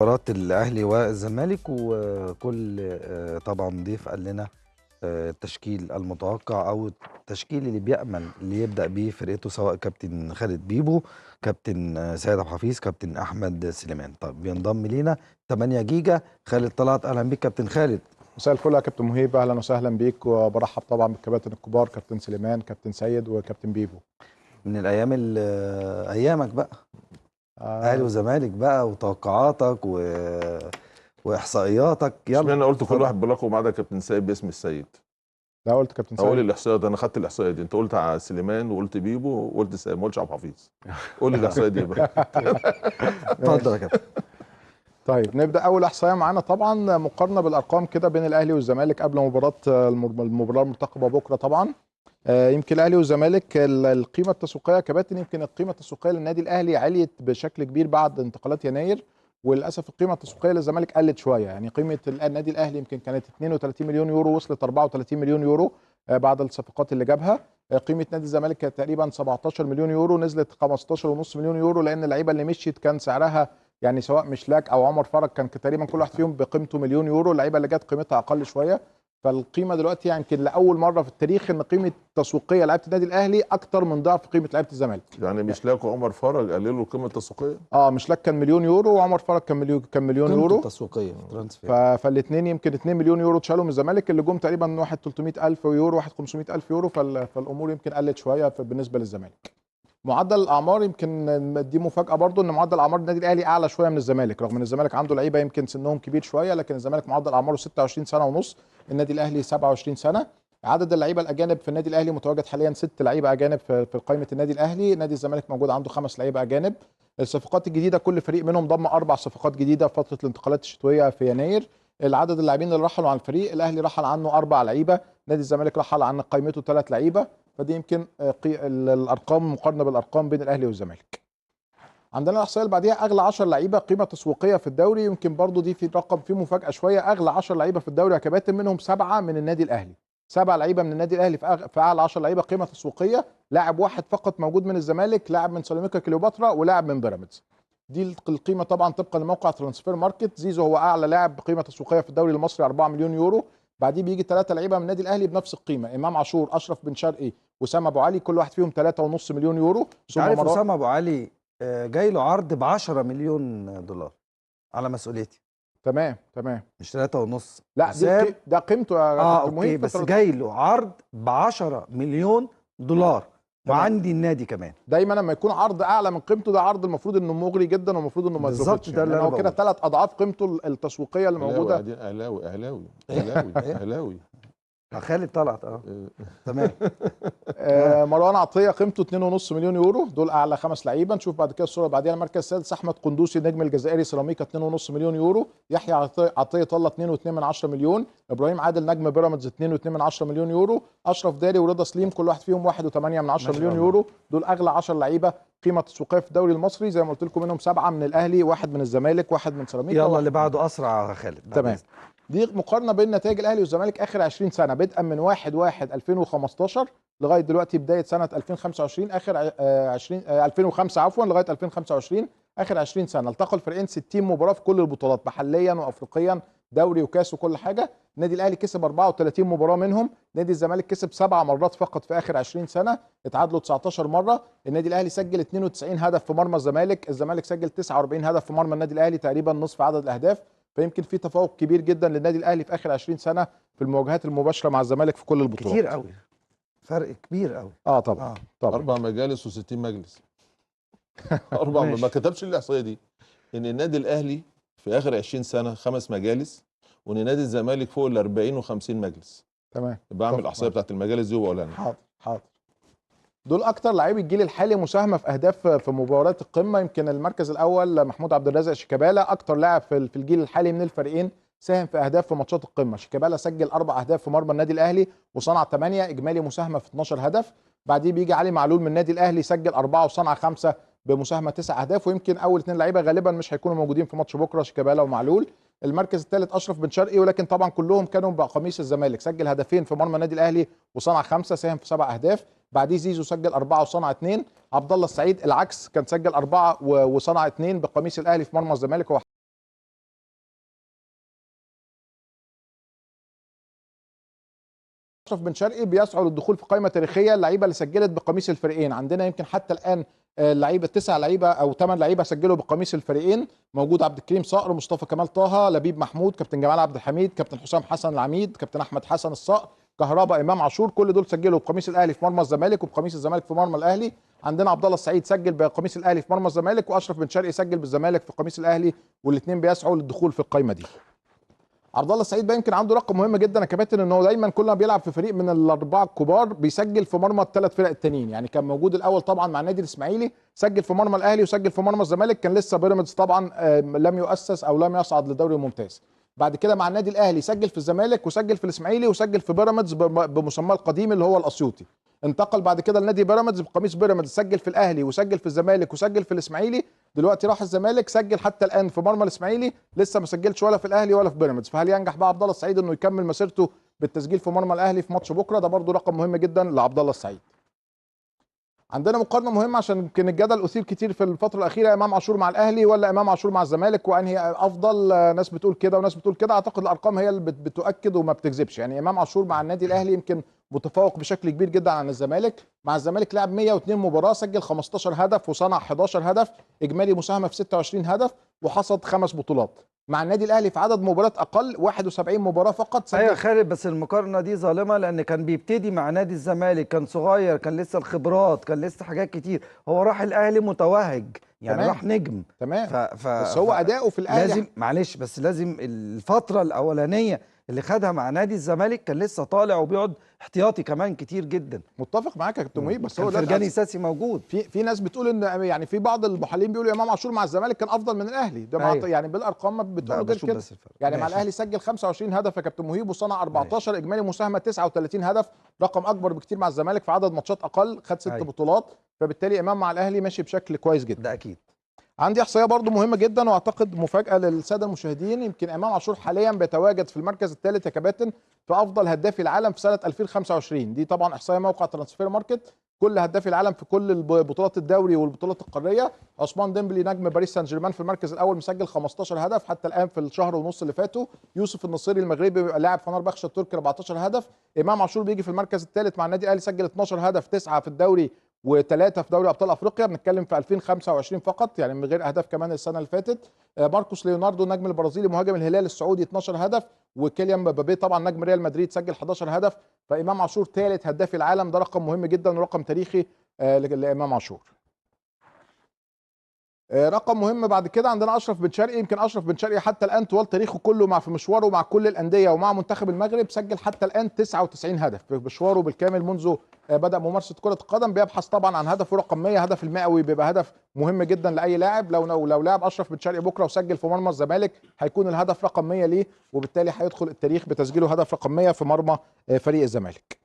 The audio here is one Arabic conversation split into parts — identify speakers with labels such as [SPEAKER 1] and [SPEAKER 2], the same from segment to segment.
[SPEAKER 1] مباراة الأهلي والزمالك وكل طبعا ضيف قال لنا التشكيل المتوقع أو التشكيل اللي بيأمل اللي يبدأ بيه فرقته، سواء كابتن خالد بيبو، كابتن سيد عبد الحفيظ، كابتن أحمد سليمان. طب بينضم لينا 8 جيجا خالد طلعت. أهلا بيك كابتن خالد.
[SPEAKER 2] مساء الفل يا كابتن مهيب، اهلا وسهلا بيك، وبرحب طبعا بالكباتن الكبار كابتن سليمان، كابتن سيد، وكابتن بيبو.
[SPEAKER 1] من الأيام أيامك بقى أهلي
[SPEAKER 2] آه
[SPEAKER 1] وزمالك بقى، وتوقعاتك وإحصائياتك. يلا
[SPEAKER 3] اشمعنى قلت كل
[SPEAKER 1] اتفضل.
[SPEAKER 3] واحد بلقب ما عدا كابتن سيد باسم السيد؟
[SPEAKER 2] لا قلت كابتن
[SPEAKER 3] اقول
[SPEAKER 2] سيد.
[SPEAKER 3] الاحصائيه ده، انا خدت الاحصائيه دي. انت قلت على سليمان وقلت بيبو وقلت سيد، ما قلتش عبد الحفيظ. قول لي الاحصائيه دي بقى.
[SPEAKER 1] اتفضل يا كابتن.
[SPEAKER 2] طيب نبدا. اول احصائيه معانا طبعا مقارنه بالارقام كده بين الاهلي والزمالك قبل المباراه المرتقبه بكره طبعا. يمكن الاهلي والزمالك القيمه التسويقيه يا كباتن، يمكن القيمه التسويقيه للنادي الاهلي عليت بشكل كبير بعد انتقالات يناير، وللاسف القيمه التسويقيه للزمالك قلت شويه. يعني قيمه النادي الاهلي يمكن كانت 32 مليون يورو، وصلت 34 مليون يورو بعد الصفقات اللي جابها. قيمه نادي الزمالك كانت تقريبا 17 مليون يورو، نزلت 15.5 مليون يورو، لان اللعيبه اللي مشيت كان سعرها يعني سواء مشلاك او عمر فرج كان تقريبا كل واحد فيهم بقيمته مليون يورو. اللعيبه اللي جت قيمتها اقل شويه، فالقيمه دلوقتي يعني يمكن لاول مره في التاريخ ان قيمه تسويقيه لعيبه النادي الاهلي اكتر من ضعف قيمه لعيبه الزمالك.
[SPEAKER 3] يعني مش لاقوا عمر فرج قللوا القيمه التسويقيه؟
[SPEAKER 2] مشلاك كان مليون يورو، وعمر فرج كان مليون
[SPEAKER 1] قيمته
[SPEAKER 2] يورو.
[SPEAKER 1] التسويقية في ترانسفير.
[SPEAKER 2] فالاثنين يمكن 2 مليون يورو اتشالوا من الزمالك، اللي جم تقريبا واحد 300 الف يورو، واحد 500 الف يورو. فالامور يمكن قلت شويه بالنسبه للزمالك. معدل الاعمار يمكن دي مفاجاه برضو، ان معدل اعمار النادي الاهلي اعلى شويه من الزمالك، رغم ان الزمالك عنده لعيبه يمكن سنهم كبير شويه، لكن الزمالك معدل اعماره 26 سنه ونص، النادي الاهلي 27 سنه. عدد اللعيبه الاجانب في النادي الاهلي متواجد حاليا 6 لعيبه اجانب في قائمه النادي الاهلي. نادي الزمالك موجود عنده 5 لعيبه اجانب. الصفقات الجديده كل فريق منهم ضم 4 صفقات جديده في فتره الانتقالات الشتويه في يناير. العدد اللاعبين اللي رحلوا عن الفريق، الاهلي رحل عنه 4 لعيبه، نادي الزمالك رحل عن قائمته 3 لعيبه. فدي يمكن الارقام مقارنه بالارقام بين الاهلي والزمالك. عندنا الاحصائيه اللي بعديها، اغلى 10 لعيبه قيمه تسويقيه في الدوري. يمكن برضو دي في رقم فيه مفاجاه شويه، اغلى 10 لعيبه في الدوري يا كباتن منهم 7 من النادي الاهلي. 7 لعيبه من النادي الاهلي في اعلى 10 لعيبه قيمه تسويقيه. لاعب واحد فقط موجود من الزمالك، لاعب من سيراميكا كليوباترا، ولاعب من بيراميدز. دي القيمه طبعا طبقا لموقع ترانسفير ماركت. زيزو هو اعلى لاعب بقيمه تسويقيه في الدوري المصري 4 مليون يورو. بعديه بيجي 3 لعيبه من النادي الاهلي بنفس القيمه، امام عاشور، اشرف بن شرقي، وسام ابو علي، كل واحد فيهم 3.5 مليون يورو.
[SPEAKER 1] انت عارف اسامه ابو علي جاي له عرض ب 10 مليون دولار على مسؤوليتي.
[SPEAKER 2] تمام تمام.
[SPEAKER 1] مش 3.5.
[SPEAKER 2] لا ده قيمته يا كابتن
[SPEAKER 1] اوكي،
[SPEAKER 2] مهيب.
[SPEAKER 1] بس جاي له عرض ب 10 مليون دولار. وعندي النادي كمان.
[SPEAKER 2] دايما لما يكون عرض اعلى من قيمته، ده عرض المفروض انه مغري جدا، والمفروض انه ما يترفضش.
[SPEAKER 1] بالظبط، ده اللي
[SPEAKER 2] يعني
[SPEAKER 1] انا
[SPEAKER 2] هو كده
[SPEAKER 1] بقوله.
[SPEAKER 2] 3 اضعاف قيمته التسويقيه اللي موجوده.
[SPEAKER 3] اهلاوي اهلاوي
[SPEAKER 1] إيه؟
[SPEAKER 3] اهلاوي
[SPEAKER 1] إيه؟
[SPEAKER 3] اهلاوي.
[SPEAKER 1] خالد طلعت تمام.
[SPEAKER 2] مروان عطيه قيمته 2.5 مليون يورو. دول اعلى 5 لعيبه. نشوف بعد كده الصوره اللي بعديها. المركز السادس احمد قندوسي النجم الجزائري سيراميكا 2.5 مليون يورو. يحيى عطيه الله 2.2 مليون. ابراهيم عادل نجم بيراميدز 2.2 مليون يورو. اشرف داري ورضا سليم كل واحد فيهم 1.8 مليون يورو. دول اغلى 10 لعيبه قيمه تسويقيه في الدوري المصري. زي ما قلت لكم منهم 7 من الاهلي، واحد من الزمالك، واحد من سيراميكا.
[SPEAKER 1] يلا اللي بعده اسرع يا خالد.
[SPEAKER 2] تمام. دي مقارنه بين نتائج الاهلي والزمالك اخر 20 سنه، بدءا من 1/1/2015 لغايه دلوقتي بدايه سنه 2025. اخر 2005 عفوا لغايه 2025. اخر 20 سنه التقى الفريقين 60 مباراه في كل البطولات، محليا وافريقيا، دوري وكاس وكل حاجه. النادي الاهلي كسب 34 مباراه منهم. نادي الزمالك كسب 7 مرات فقط في اخر 20 سنه، اتعادلوا 19 مره. النادي الاهلي سجل 92 هدف في مرمى الزمالك سجل 49 هدف في مرمى النادي الاهلي، تقريبا نصف عدد الاهداف. فيمكن في تفوق كبير جدا للنادي الاهلي في اخر 20 سنه في المواجهات المباشره مع الزمالك في كل البطولات.
[SPEAKER 1] كتير قوي، فرق كبير قوي.
[SPEAKER 2] طبعا طبعا.
[SPEAKER 3] 4 مجالس و60 مجلس. 4 ما كتبش الاحصائيه دي ان النادي الاهلي في اخر 20 سنه 5 مجالس، وان نادي الزمالك فوق ال 40 و50 مجلس.
[SPEAKER 2] تمام.
[SPEAKER 3] بعمل الاحصائيه بتاعت المجالس دي وبقولها انا.
[SPEAKER 2] حاضر. دول اكتر لعيب الجيل الحالي مساهمه في اهداف في مباريات القمه. يمكن المركز الاول محمود عبد الرازق شيكابالا، اكتر لاعب في الجيل الحالي من الفريقين ساهم في اهداف في ماتشات القمه. شيكابالا سجل 4 اهداف في مرمى النادي الاهلي وصنع 8، اجمالي مساهمه في 12 هدف. بعديه بيجي علي معلول من النادي الاهلي، سجل 4 وصنع 5 بمساهمه 9 اهداف. ويمكن اول 2 لعيبه غالبا مش هيكونوا موجودين في ماتش بكره، شيكابالا ومعلول. المركز الثالث اشرف بن شرقي، ولكن طبعا كلهم كانوا بقميص الزمالك، سجل هدفين في مرمى النادي الاهلي وصنع 5، ساهم في 7 اهداف. بعديه زيزو سجل 4 وصنع 2. عبد الله السعيد العكس، كان سجل 4 وصنع 2 بقميص الاهلي في مرمى الزمالك، هو اشرف بن شرقي بيسعوا للدخول في قائمه تاريخيه اللعيبه اللي سجلت بقميص الفريقين. عندنا يمكن حتى الان لعيبه 9 لعيبه او 8 لعيبه سجلوا بقميص الفريقين. موجود عبد الكريم صقر، مصطفى كمال طه، لبيب محمود، كابتن جمال عبد الحميد، كابتن حسام حسن العميد، كابتن احمد حسن الصقر، كهربا، امام عاشور، كل دول سجلوا بقميص الاهلي في مرمى الزمالك وبقميص الزمالك في مرمى الاهلي. عندنا عبد الله السعيد سجل بقميص الاهلي في مرمى الزمالك، واشرف بن شرقي سجل بالزمالك في قميص الاهلي، والاثنين بيسعوا للدخول في القائمه دي. عبد الله السعيد بقى يمكن عنده رقم مهم جدا يا كابتن، ان هو دايما كل ما بيلعب في فريق من الاربعه الكبار بيسجل في مرمى الثلاث فرق التانيين. يعني كان موجود الاول طبعا مع النادي الاسماعيلي، سجل في مرمى الاهلي وسجل في مرمى الزمالك، كان لسه بيراميدز طبعا لم يؤسس او لم يصعد للدوري الممتاز. بعد كده مع النادي الاهلي سجل في الزمالك وسجل في الاسماعيلي وسجل في بيراميدز بمسماه القديم اللي هو الاسيوطي. انتقل بعد كده لنادي بيراميدز بقميص بيراميدز، سجل في الاهلي وسجل في الزمالك وسجل في الاسماعيلي. دلوقتي راح الزمالك، سجل حتى الان في مرمى الاسماعيلي، لسه ما سجلش ولا في الاهلي ولا في بيراميدز. فهل ينجح بقى عبد الله السعيد انه يكمل مسيرته بالتسجيل في مرمى الاهلي في ماتش بكره؟ ده برضو رقم مهم جدا لعبد الله السعيد. عندنا مقارنه مهمه عشان يمكن الجدل اثير كتير في الفتره الاخيره، امام عاشور مع الاهلي ولا امام عاشور مع الزمالك، وانهي افضل؟ ناس بتقول كده وناس بتقول كده. اعتقد الارقام هي اللي بتؤكد وما بتكذبش. يعني امام عاشور مع النادي الاهلي يمكن متفوق بشكل كبير جدا عن الزمالك. مع الزمالك لعب 102 مباراه، سجل 15 هدف وصنع 11 هدف، اجمالي مساهمه في 26 هدف، وحصد 5 بطولات. مع النادي الاهلي في عدد مباريات اقل، 71 مباراه فقط،
[SPEAKER 1] ايوه
[SPEAKER 2] سجل.
[SPEAKER 1] خالد، بس المقارنه دي ظالمه، لان كان بيبتدي مع نادي الزمالك كان صغير، كان لسه الخبرات، كان لسه حاجات كتير. هو راح الاهلي متوهج، يعني
[SPEAKER 2] تمام.
[SPEAKER 1] راح نجم.
[SPEAKER 2] تمام. بس هو اداؤه في الاهلي
[SPEAKER 1] لازم، معلش، بس لازم الفتره الاولانيه اللي خدها مع نادي الزمالك كان لسه طالع وبيقعد احتياطي كمان كتير جدا.
[SPEAKER 2] متفق معاك يا كابتن مهيب، بس هو
[SPEAKER 1] فرجاني ساسي موجود.
[SPEAKER 2] في ناس بتقول ان يعني في بعض المحللين بيقولوا امام عاشور مع الزمالك كان افضل من الاهلي. ده
[SPEAKER 1] أيوه.
[SPEAKER 2] يعني بالارقام ما بتقولوا غير كده. يعني مع الاهلي سجل 25 هدف يا كابتن مهيب وصنع 14، اجمالي مساهمه 39 هدف، رقم اكبر بكتير مع الزمالك في عدد ماتشات اقل، خد 6 بطولات. فبالتالي امام مع الاهلي ماشي بشكل كويس جدا.
[SPEAKER 1] ده اكيد.
[SPEAKER 2] عندي احصائيه برضو مهمه جدا واعتقد مفاجاه للساده المشاهدين. يمكن امام عاشور حاليا بيتواجد في المركز الثالث يا كباتن في افضل هدافي العالم في سنه 2025. دي طبعا احصائيه موقع ترانسفير ماركت، كل هدافي العالم في كل بطولات الدوري والبطولات القاريه. عثمان ديمبلي نجم باريس سان جيرمان في المركز الاول مسجل 15 هدف حتى الان في الشهر ونص اللي فاتوا. يوسف النصيري المغربي لاعب فنربخشة التركي 14 هدف. امام عاشور بيجي في المركز الثالث مع النادي الاهلي، سجل 12 هدف، 9 في الدوري و3 في دوري ابطال افريقيا. بنتكلم في 2025 فقط، يعني من غير اهداف كمان السنه اللي فاتت. ماركوس ليوناردو النجم البرازيلي مهاجم الهلال السعودي 12 هدف، وكيليان مبابي طبعا نجم ريال مدريد سجل 11 هدف. فامام عاشور ثالث هداف العالم، ده رقم مهم جدا ورقم تاريخي لامام عاشور. رقم مهم بعد كده عندنا اشرف بن شرقي. يمكن اشرف بن شرقي حتى الان طوال تاريخه كله مع في مشواره مع كل الانديه ومع منتخب المغرب سجل حتى الان 99 هدف في مشواره بالكامل منذ بدا ممارسه كره القدم. بيبحث طبعا عن هدفه رقم 100، هدف المئوي بيبقى هدف مهم جدا لاي لاعب. لو لاعب اشرف بن شرقي بكره وسجل في مرمى الزمالك هيكون الهدف رقم 100 ليه، وبالتالي هيدخل التاريخ بتسجيله هدف رقم 100 في مرمى فريق الزمالك.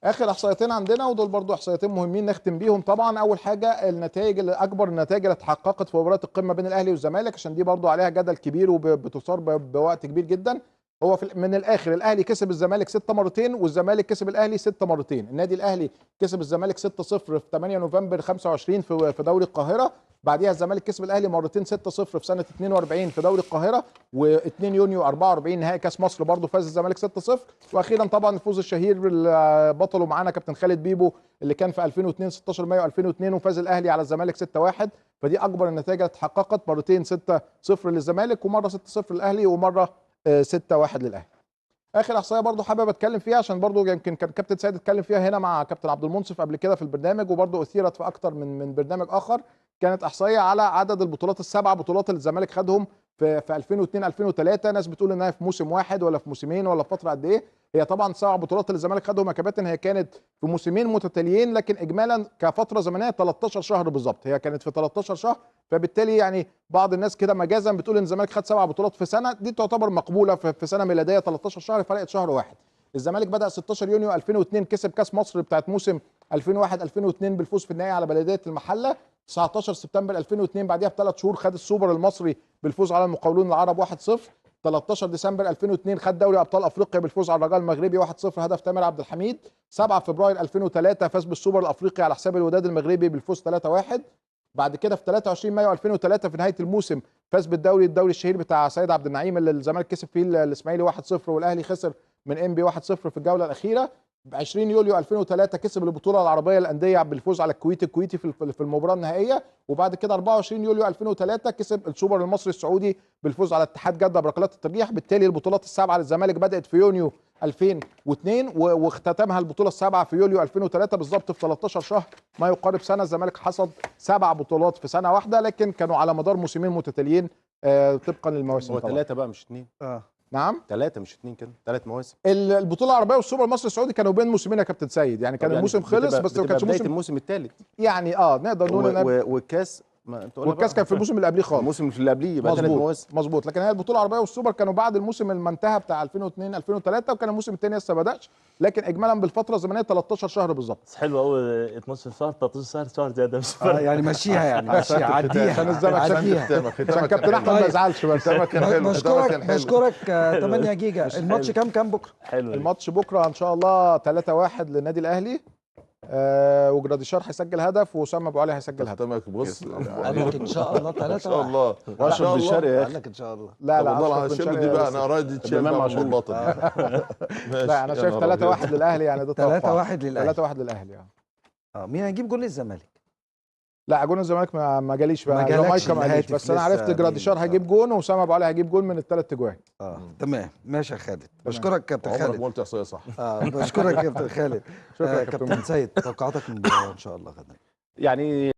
[SPEAKER 2] اخر احصائيتين عندنا ودول برضو احصائيتين مهمين نختم بيهم. طبعا اول حاجه النتائج، اكبر النتائج اللي اتحققت في مباراه القمه بين الاهلي والزمالك، عشان دي برضو عليها جدل كبير وبتثار بوقت كبير جدا. هو من الاخر الاهلي كسب الزمالك 6 مرتين والزمالك كسب الاهلي 6 مرتين. النادي الاهلي كسب الزمالك 6-0 في 8 نوفمبر 25 في دوري القاهره. بعديها الزمالك كسب الاهلي مرتين 6-0 في سنه 42 في دوري القاهره، و2 يونيو 44 نهائي كاس مصر برضه فاز الزمالك 6-0. واخيرا طبعا الفوز الشهير بطله معانا كابتن خالد بيبو اللي كان في 2002 16 مايو 2002 وفاز الاهلي على الزمالك 6-1. فدي اكبر النتائج اللي اتحققت، مرتين 6-0 للزمالك ومره 6-0 للاهلي ومره 6-1 للاهلي. اخر احصائيه برضو حابب اتكلم فيها عشان برضو يمكن كان كابتن سيد اتكلم فيها هنا مع كابتن عبد المنصف قبل كده في البرنامج، وبرضو اثيرت في اكتر من برنامج اخر. كانت احصائيه على عدد البطولات، ال7 بطولات اللي الزمالك خدهم في 2002 2003. ناس بتقول انها في موسم واحد ولا في موسمين ولا في فتره قد ايه. هي طبعا 7 بطولات اللي الزمالك خدهم يا كباتن هي كانت في موسمين متتاليين، لكن اجمالا كفتره زمنيه 13 شهر بالظبط، هي كانت في 13 شهر. فبالتالي يعني بعض الناس كده مجازا بتقول ان الزمالك خد 7 بطولات في سنه، دي تعتبر مقبوله في سنه ميلاديه 13 شهر، فرقت شهر واحد. الزمالك بدا 16 يونيو 2002 كسب كاس مصر بتاعت موسم 2001 2002 بالفوز في النهائي على بلديه المحله. 19 سبتمبر 2002 بعديها ب3 شهور خد السوبر المصري بالفوز على المقاولون العرب 1-0. 13 ديسمبر 2002 خد دوري ابطال افريقيا بالفوز على الرجاء المغربي 1-0 هدف تامر عبد الحميد. 7 فبراير 2003 فاز بالسوبر الافريقي على حساب الوداد المغربي بالفوز 3-1. بعد كده في 23 مايو 2003 في نهايه الموسم فاز بالدوري الشهير بتاع سيد عبد النعيم اللي الزمالك كسب فيه الاسماعيلي 1-0 والاهلي خسر من انبي 1-0 في الجوله الاخيره. ب 20 يوليو 2003 كسب البطوله العربيه للانديه بالفوز على الكويتي في المباراه النهائيه. وبعد كده 24 يوليو 2003 كسب السوبر المصري السعودي بالفوز على اتحاد جده بركلات الترجيح. بالتالي البطولات السبعه للزمالك بدات في يونيو 2002 واختتمها البطوله السابعه في يوليو 2003 بالظبط في 13 شهر ما يقارب سنه. الزمالك حصد 7 بطولات في سنه واحده، لكن كانوا على مدار موسمين متتاليين طبقا للمواسم.
[SPEAKER 4] هو 3 بقى مش 2.
[SPEAKER 2] نعم
[SPEAKER 4] 3 مش 2 كده، 3 مواسم.
[SPEAKER 2] البطوله العربيه والسوبر المصري السعودي كانوا بين موسمين يا كابتن سيد، يعني كان الموسم خلص بس ما كانش
[SPEAKER 4] الموسم الثالث
[SPEAKER 2] يعني نقدر نقول
[SPEAKER 4] والكاس
[SPEAKER 2] والكاس كان في الموسم اللي قبليه خالص.
[SPEAKER 4] الموسم اللي قبليه يبقى 3 مواسم
[SPEAKER 2] مظبوط. لكن هي البطوله العربيه والسوبر كانوا بعد الموسم المنتهى بتاع 2002 2003 وكان الموسم الثاني لسه ما بداش، لكن اجمالا بالفتره الزمنيه 13 شهر بالظبط.
[SPEAKER 5] بس حلو قوي 12 شهر 13 شهر زياده مش
[SPEAKER 1] يعني مشيها يعني مشيها عديها
[SPEAKER 2] عشان الزمن عشان كابتن احمد ما يزعلش. بس
[SPEAKER 1] بشكرك 8 جيجا. الماتش كام بكره؟
[SPEAKER 5] حلو.
[SPEAKER 2] الماتش بكره ان شاء الله 3-1 للنادي الاهلي. وجراديشار هيسجل هدف واسامه ابو علي هيسجل هدف.
[SPEAKER 3] بص
[SPEAKER 1] قال لك ان شاء الله 3
[SPEAKER 3] ان شاء الله
[SPEAKER 4] واشرف بن شرقي يا
[SPEAKER 1] قال
[SPEAKER 4] اخي.
[SPEAKER 1] لك ان شاء الله.
[SPEAKER 2] لا
[SPEAKER 3] اشرف دي بقى انا قرايد تشيل
[SPEAKER 4] امام
[SPEAKER 3] بقى
[SPEAKER 4] عاشور.
[SPEAKER 3] البطل.
[SPEAKER 2] لا انا شايف 3-1 للاهلي، يعني ده
[SPEAKER 1] 3-1 للاهلي.
[SPEAKER 2] 3-1 للاهلي.
[SPEAKER 1] مين هيجيب جول للزمالك؟
[SPEAKER 2] لا جون الزمالك ما جاليش بقى،
[SPEAKER 1] ما جالكش
[SPEAKER 2] ما جاليش، بس انا عرفت جراديشار هيجيب جون واسامه ابو علي هيجيب جون من ال3 اجوان.
[SPEAKER 1] تمام ماشي يا خالد. بشكرك كابتن
[SPEAKER 3] عمرك
[SPEAKER 1] خالد.
[SPEAKER 3] ما قلت احصائيه صح.
[SPEAKER 1] بشكرك كابتن خالد.
[SPEAKER 2] شكرا
[SPEAKER 1] كابتن سيد توقعاتك من المباراه ان شاء الله غدا؟
[SPEAKER 4] يعني